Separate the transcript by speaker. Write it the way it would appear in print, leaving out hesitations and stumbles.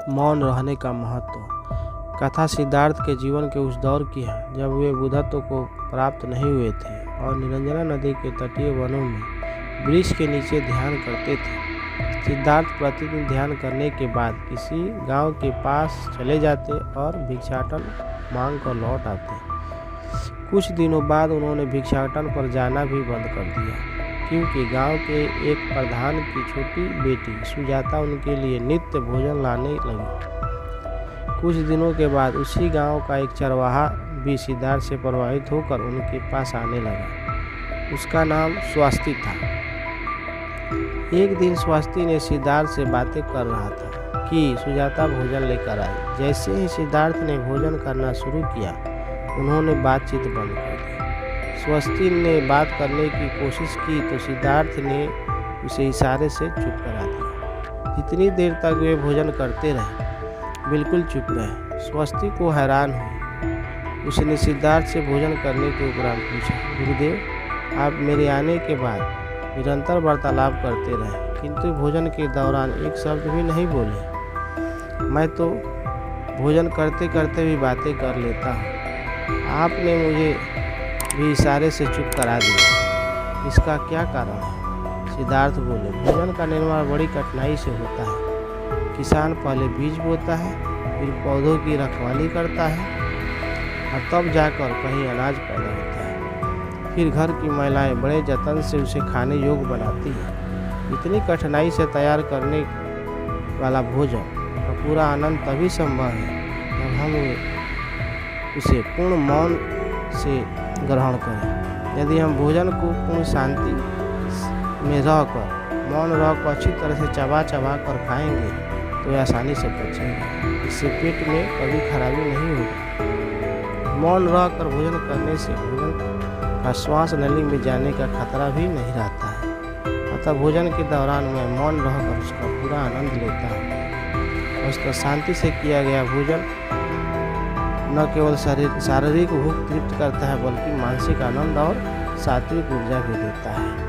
Speaker 1: मौन रहने का महत्व। कथा सिद्धार्थ के जीवन के उस दौर की है जब वे बुद्धत्व को प्राप्त नहीं हुए थे और निरंजना नदी के तटीय वनों में वृक्ष के नीचे ध्यान करते थे। सिद्धार्थ प्रतिदिन ध्यान करने के बाद किसी गांव के पास चले जाते और भिक्षाटन मांग कर लौट आते। कुछ दिनों बाद उन्होंने भिक्षाटन पर जाना भी बंद कर दिया, क्योंकि गांव के एक प्रधान की छोटी बेटी सुजाता उनके लिए नित्य भोजन लाने लगी। कुछ दिनों के बाद उसी गांव का एक चरवाहा भी सिद्धार्थ से प्रभावित होकर उनके पास आने लगा। उसका नाम स्वस्ति था। एक दिन स्वस्ति ने सिद्धार्थ से बातें कर रहा था कि सुजाता भोजन लेकर आई। जैसे ही सिद्धार्थ ने भोजन करना शुरू किया, उन्होंने बातचीत बंद कर दी। स्वस्ति ने बात करने की कोशिश की तो सिद्धार्थ ने उसे इशारे से चुप करा दिया। जितनी देर तक वे भोजन करते रहे, बिल्कुल चुप रहे। स्वस्ति को हैरान हुई। उसने सिद्धार्थ से भोजन करने के उपरांत पूछा, गुरुदेव, आप मेरे आने के बाद निरंतर वार्तालाप करते रहे, किंतु भोजन के दौरान एक शब्द भी नहीं बोले। मैं तो भोजन करते करते भी बातें कर लेता हूँ। आपने मुझे भी इशारे से चुप करा दिया। इसका क्या कारण है? सिद्धार्थ बोले, भोजन का निर्माण बड़ी कठिनाई से होता है। किसान पहले बीज बोता है, फिर पौधों की रखवाली करता है और तब जाकर कहीं अनाज पैदा होता है। फिर घर की महिलाएं बड़े जतन से उसे खाने योग्य बनाती हैं। इतनी कठिनाई से तैयार करने वाला भोजन का पूरा आनंद तभी संभव है जब हम उसे पूर्ण मौन से ग्रहण करें। यदि हम भोजन को पूर्ण शांति में रहकर मौन रहकर अच्छी तरह से चबा चबा कर खाएंगे तो यह आसानी से पचेगा। इससे पेट में कभी खराबी नहीं होगी। मौन रहकर भोजन करने से भोजन का श्वास नली में जाने का खतरा भी नहीं रहता है। अतः भोजन के दौरान मैं मौन रहकर उसका पूरा आनंद लेता हूँ। उसका शांति से किया गया भोजन न केवल शारीरिक भूख तृप्त करता है, बल्कि मानसिक आनंद और सात्विक ऊर्जा भी देता है।